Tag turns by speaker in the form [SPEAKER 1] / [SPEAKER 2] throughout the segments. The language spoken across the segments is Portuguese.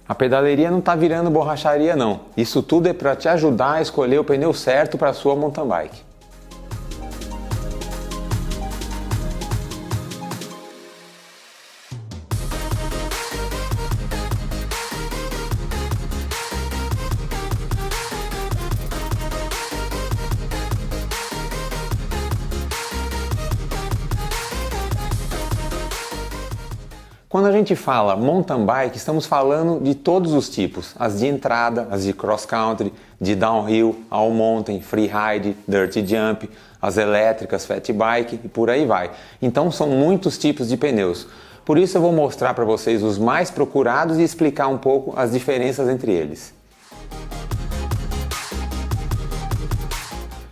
[SPEAKER 1] A pedaleria não está virando borracharia não. Isso tudo é para te ajudar a escolher o pneu certo para a sua mountain bike. Quando a gente fala mountain bike, estamos falando de todos os tipos, as de entrada, as de cross country, de downhill, all mountain, freeride, dirty jump, as elétricas, fat bike e por aí vai. Então são muitos tipos de pneus. Por isso eu vou mostrar para vocês os mais procurados e explicar um pouco as diferenças entre eles.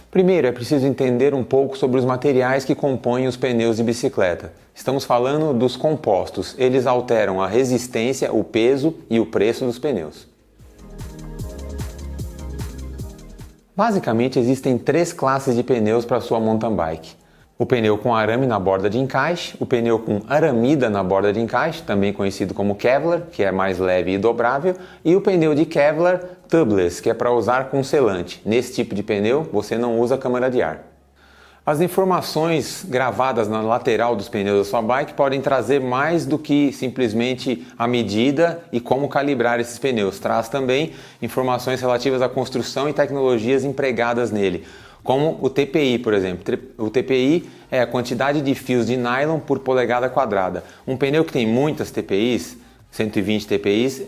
[SPEAKER 1] Primeiro, é preciso entender um pouco sobre os materiais que compõem os pneus de bicicleta. Estamos falando dos compostos. Eles alteram a resistência, o peso e o preço dos pneus. Basicamente, existem três classes de pneus para sua mountain bike. O pneu com arame na borda de encaixe, o pneu com aramida na borda de encaixe, também conhecido como Kevlar, que é mais leve e dobrável, e o pneu de Kevlar tubeless, que é para usar com selante. Nesse tipo de pneu, você não usa câmara de ar. As informações gravadas na lateral dos pneus da sua bike podem trazer mais do que simplesmente a medida e como calibrar esses pneus. Traz também informações relativas à construção e tecnologias empregadas nele, como o TPI, por exemplo. O TPI é a quantidade de fios de nylon por polegada quadrada. Um pneu que tem muitas TPIs, 120 TPIs,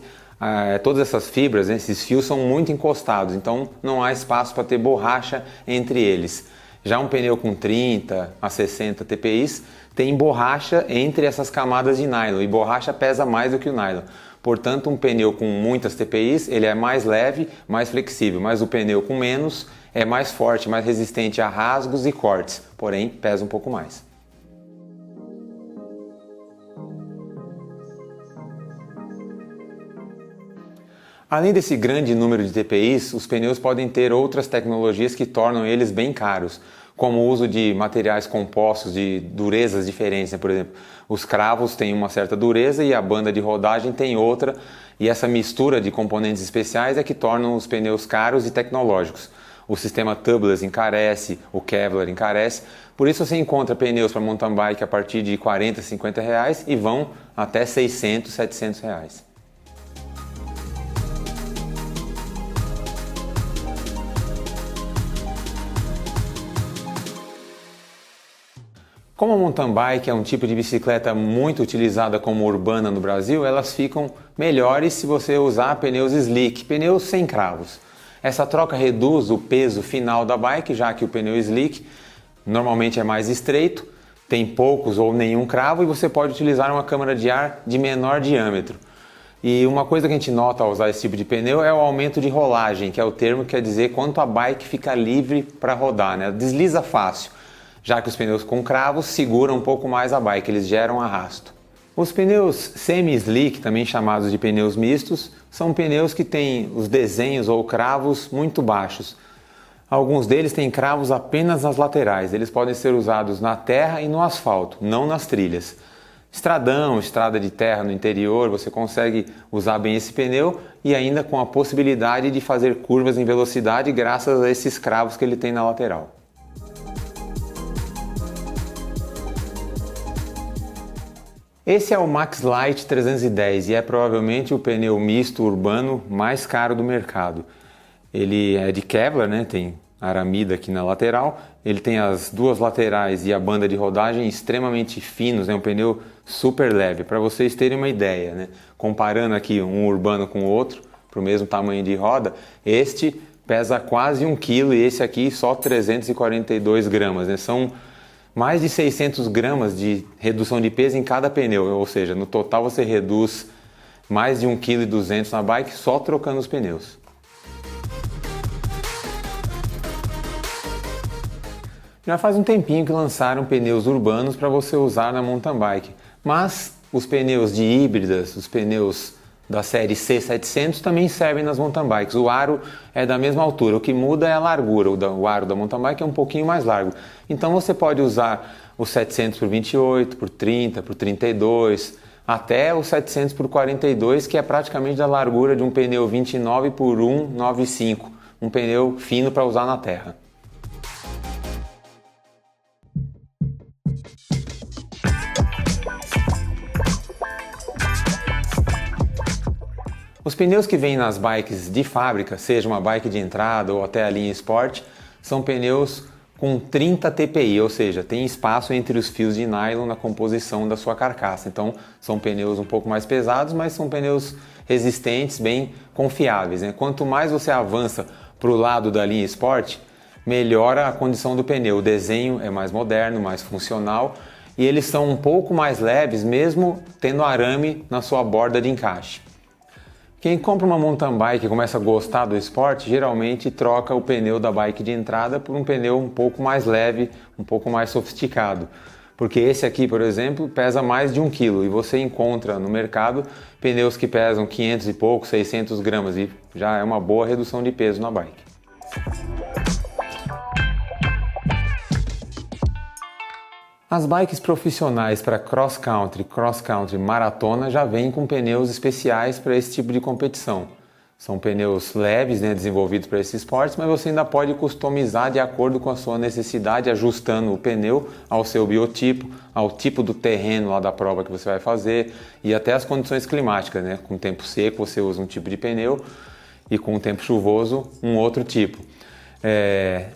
[SPEAKER 1] todas essas fibras, esses fios são muito encostados, então não há espaço para ter borracha entre eles. Já um pneu com 30 a 60 TPIs tem borracha entre essas camadas de nylon e borracha pesa mais do que o nylon. Portanto, um pneu com muitas TPIs ele é mais leve, mais flexível, mas o pneu com menos é mais forte, mais resistente a rasgos e cortes, porém pesa um pouco mais. Além desse grande número de TPIs, os pneus podem ter outras tecnologias que tornam eles bem caros, como o uso de materiais compostos de durezas diferentes, né? Por exemplo, os cravos têm uma certa dureza e a banda de rodagem tem outra, e essa mistura de componentes especiais é que tornam os pneus caros e tecnológicos. O sistema tubeless encarece, o Kevlar encarece, por isso você encontra pneus para mountain bike a partir de 40, 50 reais e vão até 600, 700 reais. Como a mountain bike é um tipo de bicicleta muito utilizada como urbana no Brasil, elas ficam melhores se você usar pneus slick, pneus sem cravos. Essa troca reduz o peso final da bike, já que o pneu slick normalmente é mais estreito, tem poucos ou nenhum cravo e você pode utilizar uma câmara de ar de menor diâmetro. E uma coisa que a gente nota ao usar esse tipo de pneu é o aumento de rolagem, que é o termo que quer dizer quanto a bike fica livre para rodar, né? Desliza fácil, já que os pneus com cravos seguram um pouco mais a bike, eles geram arrasto. Os pneus semi-slick, também chamados de pneus mistos, são pneus que têm os desenhos ou cravos muito baixos. Alguns deles têm cravos apenas nas laterais, eles podem ser usados na terra e no asfalto, não nas trilhas. Estradão, estrada de terra no interior, você consegue usar bem esse pneu e ainda com a possibilidade de fazer curvas em velocidade graças a esses cravos que ele tem na lateral. Esse é o Maxlite 310 e é provavelmente o pneu misto urbano mais caro do mercado. Ele é de Kevlar, né? Tem aramida aqui na lateral, ele tem as duas laterais e a banda de rodagem extremamente finos, é um pneu super leve. Para vocês terem uma ideia, né? Comparando aqui um urbano com o outro, para o mesmo tamanho de roda, este pesa quase 1 kg e esse aqui só 342 gramas, né? São mais de 600 gramas de redução de peso em cada pneu, ou seja, no total você reduz mais de 1,2 kg na bike só trocando os pneus. Já faz um tempinho que lançaram pneus urbanos para você usar na mountain bike, mas os pneus de híbridas, os pneus da série C700 também servem nas mountain bikes. O aro é da mesma altura, o que muda é a largura. O aro da mountain bike é um pouquinho mais largo. Então você pode usar o 700 por 28, por 30, por 32, até o 700 por 42, que é praticamente da largura de um pneu 29 por 195, um pneu fino para usar na terra. Os pneus que vêm nas bikes de fábrica, seja uma bike de entrada ou até a linha Sport, são pneus com 30 TPI, ou seja, tem espaço entre os fios de nylon na composição da sua carcaça. Então são pneus um pouco mais pesados, mas são pneus resistentes, bem confiáveis, né? Quanto mais você avança para o lado da linha Sport, melhora a condição do pneu. O desenho é mais moderno, mais funcional e eles são um pouco mais leves, mesmo tendo arame na sua borda de encaixe. Quem compra uma mountain bike e começa a gostar do esporte, geralmente troca o pneu da bike de entrada por um pneu um pouco mais leve, um pouco mais sofisticado. Porque esse aqui, por exemplo, pesa mais de 1 kg e você encontra no mercado pneus que pesam 500 e pouco, 600 gramas e já é uma boa redução de peso na bike. As bikes profissionais para cross-country, maratona já vêm com pneus especiais para esse tipo de competição. São pneus leves, né, desenvolvidos para esses esportes, mas você ainda pode customizar de acordo com a sua necessidade, ajustando o pneu ao seu biotipo, ao tipo do terreno lá da prova que você vai fazer e até as condições climáticas, né? Com tempo seco você usa um tipo de pneu e com tempo chuvoso um outro tipo.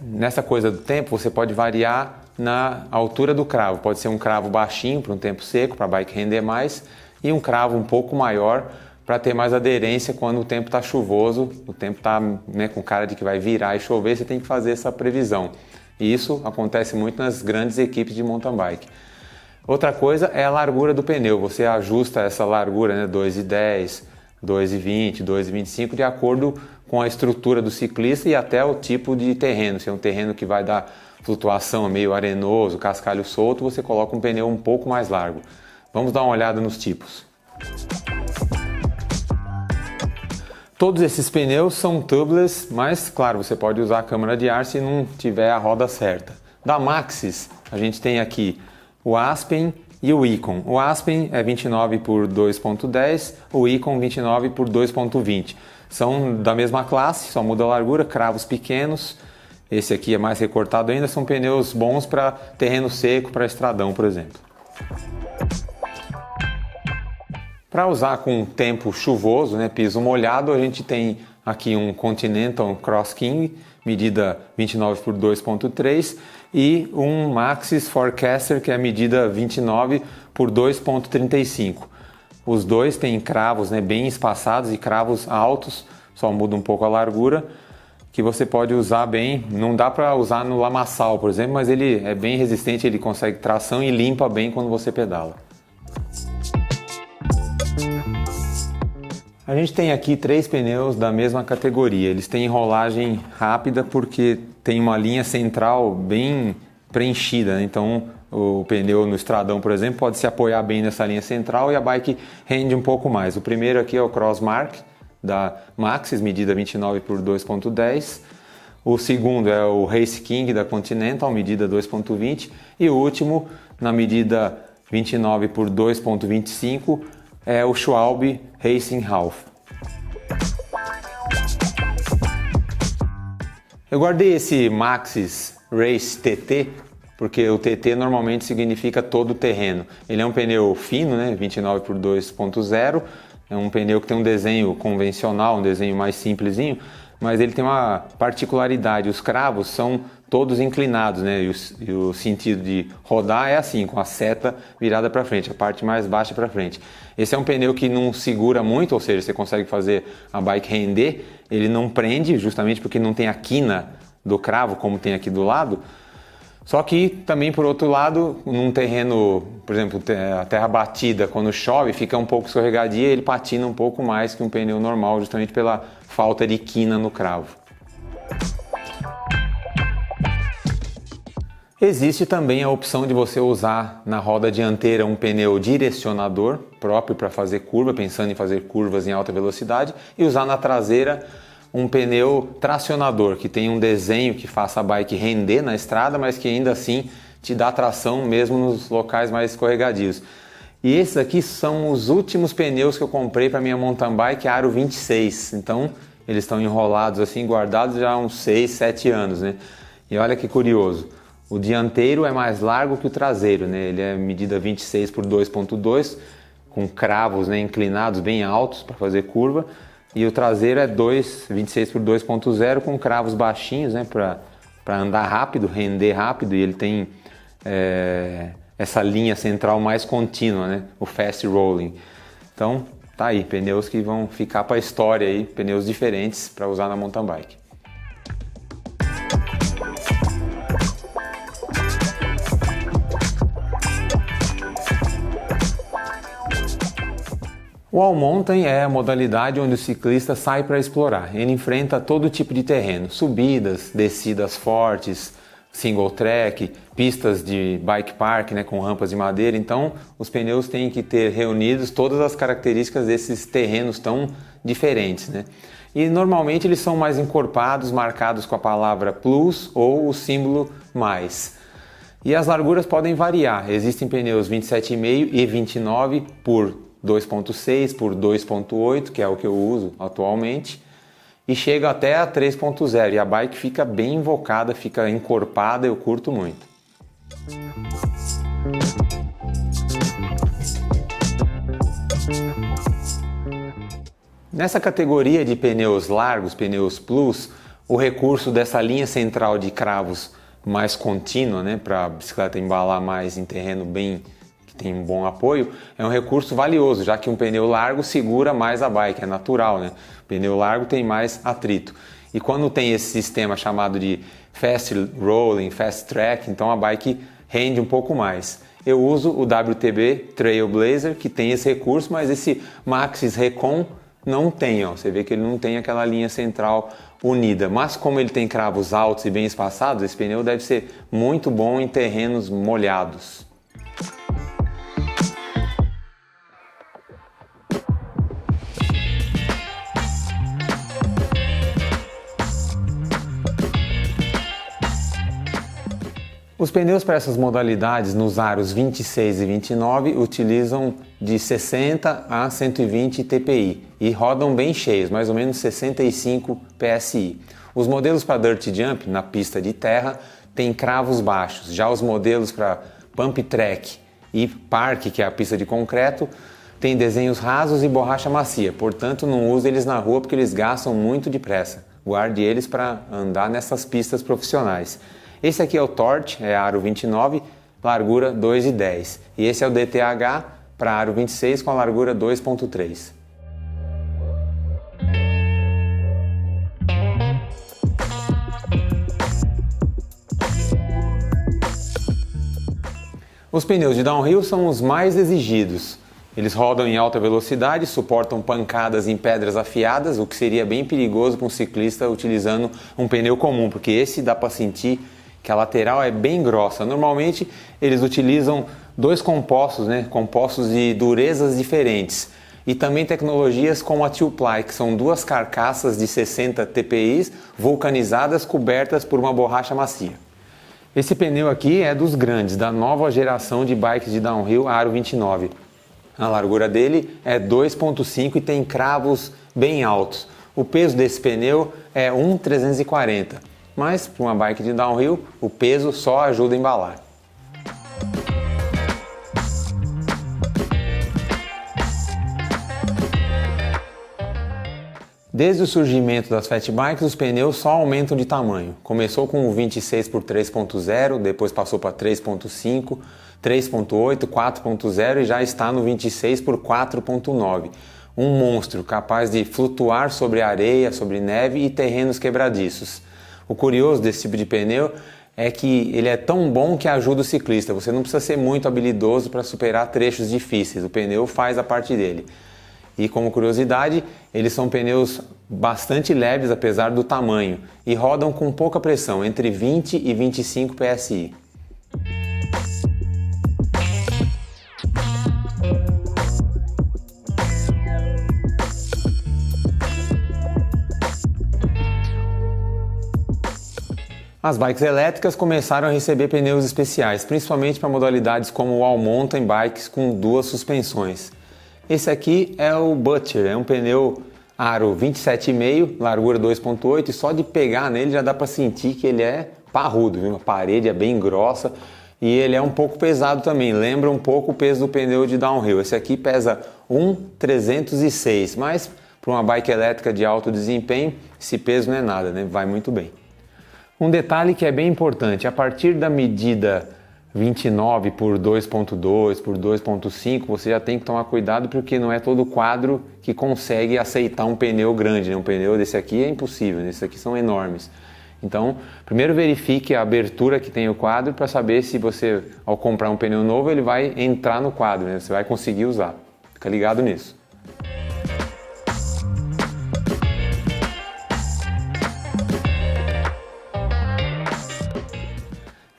[SPEAKER 1] Nessa coisa do tempo você pode variar na altura do cravo, pode ser um cravo baixinho para um tempo seco, para a bike render mais, e um cravo um pouco maior para ter mais aderência quando o tempo está chuvoso, o tempo está, né, com cara de que vai virar e chover, você tem que fazer essa previsão. E isso acontece muito nas grandes equipes de mountain bike. Outra coisa é a largura do pneu, você ajusta essa largura, né, 2,10, 2,20, 2,25 de acordo com a estrutura do ciclista e até o tipo de terreno. Se é um terreno que vai dar flutuação meio arenoso, cascalho solto, você coloca um pneu um pouco mais largo. Vamos dar uma olhada nos tipos. Todos esses pneus são tubeless, mas claro, você pode usar a câmara de ar se não tiver a roda certa. Da Maxxis, a gente tem aqui o Aspen e o Icon. O Aspen é 29 por 2.10, o Icon 29 por 2.20. São da mesma classe, só muda a largura, cravos pequenos. Esse aqui é mais recortado ainda, são pneus bons para terreno seco, para estradão, por exemplo. Para usar com tempo chuvoso, né, piso molhado, a gente tem aqui um Continental Cross King, medida 29 por 2.3 e um Maxxis Forecaster, que é a medida 29 por 2.35. Os dois têm cravos, né, bem espaçados e cravos altos, só muda um pouco a largura, que você pode usar bem. Não dá para usar no lamaçal, por exemplo, mas ele é bem resistente, ele consegue tração e limpa bem quando você pedala. A gente tem aqui 3 pneus da mesma categoria. Eles têm enrolagem rápida porque tem uma linha central bem preenchida, né? Então o pneu no estradão, por exemplo, pode se apoiar bem nessa linha central e a bike rende um pouco mais. O primeiro aqui é o Crossmark da Maxxis, medida 29 por 2.10. O segundo é o Race King da Continental, medida 2.20. E o último, na medida 29 por 2.25, é o Schwalbe Racing Half. Eu guardei esse Maxxis Race TT porque o TT normalmente significa todo o terreno. Ele é um pneu fino, né, 29 por 2.0, é um pneu que tem um desenho convencional, um desenho mais simplesinho, mas ele tem uma particularidade, os cravos são todos inclinados, né? E o sentido de rodar é assim, com a seta virada para frente, a parte mais baixa para frente. Esse é um pneu que não segura muito, ou seja, você consegue fazer a bike render, ele não prende, justamente porque não tem a quina do cravo, como tem aqui do lado. Só que também, por outro lado, num terreno, por exemplo, a terra batida, quando chove, fica um pouco escorregadia, ele patina um pouco mais que um pneu normal, justamente pela falta de quina no cravo. Existe também a opção de você usar na roda dianteira um pneu direcionador próprio para fazer curva, pensando em fazer curvas em alta velocidade, e usar na traseira um pneu tracionador, que tem um desenho que faça a bike render na estrada, mas que ainda assim te dá tração mesmo nos locais mais escorregadios. E esses aqui são os últimos pneus que eu comprei para minha mountain bike Aro 26. Então eles estão enrolados assim, guardados já há uns 6, 7 anos, né? E olha que curioso, o dianteiro é mais largo que o traseiro, né? Ele é medida 26 por 2.2, com cravos, né, inclinados bem altos para fazer curva. E o traseiro é 26 por 2.0 com cravos baixinhos, né, para andar rápido, render rápido, e ele tem essa linha central mais contínua, né, o fast rolling. Então tá aí, pneus que vão ficar para a história aí, pneus diferentes para usar na mountain bike. O All Mountain é a modalidade onde o ciclista sai para explorar. Ele enfrenta todo tipo de terreno, subidas, descidas fortes, single track, pistas de bike park, né, com rampas de madeira. Então os pneus têm que ter reunidos todas as características desses terrenos tão diferentes, né? E normalmente eles são mais encorpados, marcados com a palavra plus ou o símbolo mais. E as larguras podem variar. Existem pneus 27,5 e 29 por 2.6 por 2.8, que é o que eu uso atualmente, e chega até a 3.0, e a bike fica bem invocada, fica encorpada, eu curto muito. Nessa categoria de pneus largos, pneus plus, o recurso dessa linha central de cravos mais contínua, né, para a bicicleta embalar mais em terreno bem tem um bom apoio, é um recurso valioso, já que um pneu largo segura mais a bike, é natural, né? O pneu largo tem mais atrito. E quando tem esse sistema chamado de fast rolling, fast track, então a bike rende um pouco mais. Eu uso o WTB Trailblazer, que tem esse recurso, mas esse Maxxis Recon não tem, ó. Você vê que ele não tem aquela linha central unida, mas como ele tem cravos altos e bem espaçados, esse pneu deve ser muito bom em terrenos molhados. Os pneus para essas modalidades nos aros 26 e 29 utilizam de 60 a 120 TPI e rodam bem cheios, mais ou menos 65 PSI. Os modelos para Dirt Jump, na pista de terra, têm cravos baixos. Já os modelos para Pump Track e Park, que é a pista de concreto, têm desenhos rasos e borracha macia. Portanto, não use eles na rua porque eles gastam muito depressa. Guarde eles para andar nessas pistas profissionais. Esse aqui é o Torch, é aro 29, largura 2,10. E esse é o DTH para aro 26 com a largura 2,3. Os pneus de downhill são os mais exigidos. Eles rodam em alta velocidade, suportam pancadas em pedras afiadas, o que seria bem perigoso para um ciclista utilizando um pneu comum, porque esse dá para sentir que a lateral é bem grossa. Normalmente eles utilizam dois compostos, né? Compostos de durezas diferentes. E também tecnologias como a Two-Ply, que são duas carcaças de 60 TPI vulcanizadas cobertas por uma borracha macia. Esse pneu aqui é dos grandes, da nova geração de bikes de downhill Aro 29. A largura dele é 2,5 e tem cravos bem altos. O peso desse pneu é 1,340. Mas para uma bike de downhill, o peso só ajuda a embalar. Desde o surgimento das fat bikes, os pneus só aumentam de tamanho. Começou com o 26 por 3.0, depois passou para 3.5, 3.8, 4.0 e já está no 26 por 4.9. Um monstro capaz de flutuar sobre areia, sobre neve e terrenos quebradiços. O curioso desse tipo de pneu é que ele é tão bom que ajuda o ciclista. Você não precisa ser muito habilidoso para superar trechos difíceis. O pneu faz a parte dele. E como curiosidade, eles são pneus bastante leves apesar do tamanho e rodam com pouca pressão, entre 20 e 25 PSI. As bikes elétricas começaram a receber pneus especiais, principalmente para modalidades como o all mountain bikes com 2 suspensões. Esse aqui é o Butcher, é um pneu aro 27,5, largura 2,8 e só de pegar nele já dá para sentir que ele é parrudo, viu? A parede é bem grossa e ele é um pouco pesado também, lembra um pouco o peso do pneu de downhill. Esse aqui pesa 1,306, mas para uma bike elétrica de alto desempenho, esse peso não é nada, né? Vai muito bem. Um detalhe que é bem importante, a partir da medida 29 por 2.2 por 2.5, você já tem que tomar cuidado porque não é todo quadro que consegue aceitar um pneu grande, né? Um pneu desse aqui é impossível, esses aqui são enormes. Então, primeiro verifique a abertura que tem o quadro para saber se você, ao comprar um pneu novo, ele vai entrar no quadro, né? Você vai conseguir usar. Fica ligado nisso.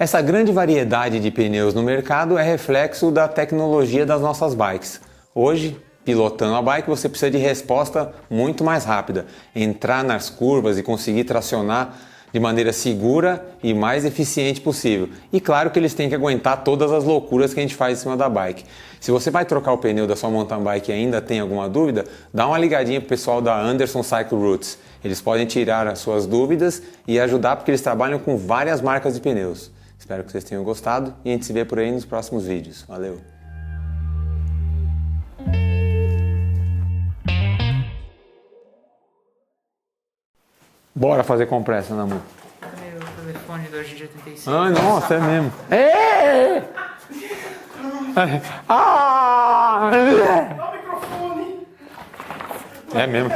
[SPEAKER 1] Essa grande variedade de pneus no mercado é reflexo da tecnologia das nossas bikes. Hoje, pilotando a bike, você precisa de resposta muito mais rápida, entrar nas curvas e conseguir tracionar de maneira segura e mais eficiente possível. E claro que eles têm que aguentar todas as loucuras que a gente faz em cima da bike. Se você vai trocar o pneu da sua mountain bike e ainda tem alguma dúvida, dá uma ligadinha pro pessoal da Anderson Cycle Roots. Eles podem tirar as suas dúvidas e ajudar porque eles trabalham com várias marcas de pneus. Espero que vocês tenham gostado e a gente se vê por aí nos próximos vídeos. Valeu! Bora fazer compressa na mão.
[SPEAKER 2] Meu telefone do RG86.
[SPEAKER 1] Ah, nossa, é mesmo. É! Ah!
[SPEAKER 3] Olha o microfone!
[SPEAKER 1] É mesmo.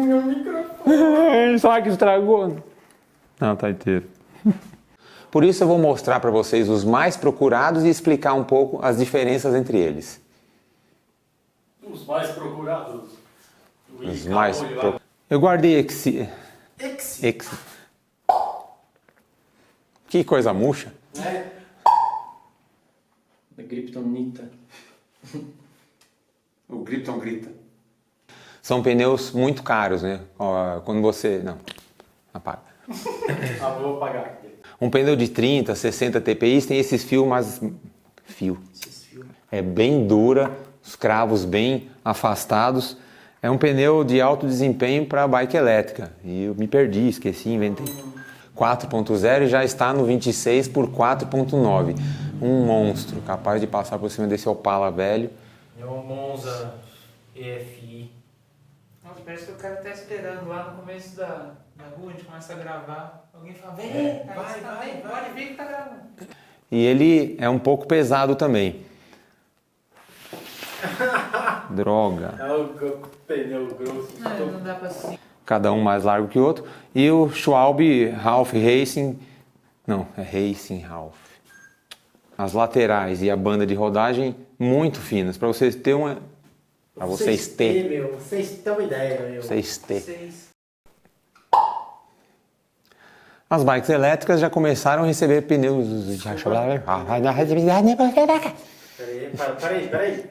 [SPEAKER 3] Meu microfone!
[SPEAKER 1] Será que estragou? Não, tá inteiro. Por isso eu vou mostrar para vocês os mais procurados e explicar um pouco as diferenças entre eles.
[SPEAKER 3] Os mais procurados.
[SPEAKER 1] Os mais Eu guardei esse... Que coisa murcha.
[SPEAKER 3] É. Da Kryptonita.
[SPEAKER 1] O Krypton grita. São pneus muito caros, né? Quando você... Não, apaga.
[SPEAKER 3] Vou apagar aqui.
[SPEAKER 1] Um pneu de 30, 60 TPI tem esses fios, mas... É bem dura, os cravos bem afastados. É um pneu de alto desempenho para bike elétrica. E eu me perdi, esqueci, inventei. 4.0 e já está no 26 por 4.9. Um monstro, capaz de passar por cima desse Opala velho.
[SPEAKER 3] É um Monza EFI.
[SPEAKER 2] Nossa, parece que o cara tá esperando lá no começo da rua, a gente começa a gravar. Alguém fala, vem, vai, pode vir que tá gravando.
[SPEAKER 1] E ele é um pouco pesado também. Droga.
[SPEAKER 3] É o pneu grosso.
[SPEAKER 2] Não dá pra assim.
[SPEAKER 1] Cada um mais largo que o outro. E o Schwalbe Half Racing... Não, é Racing Half. As laterais e a banda de rodagem muito finas. Para vocês terem uma... Para vocês terem.
[SPEAKER 3] Vocês têm uma ideia, meu.
[SPEAKER 1] Vocês terem. As bikes elétricas já começaram a receber pneus...
[SPEAKER 3] Peraí.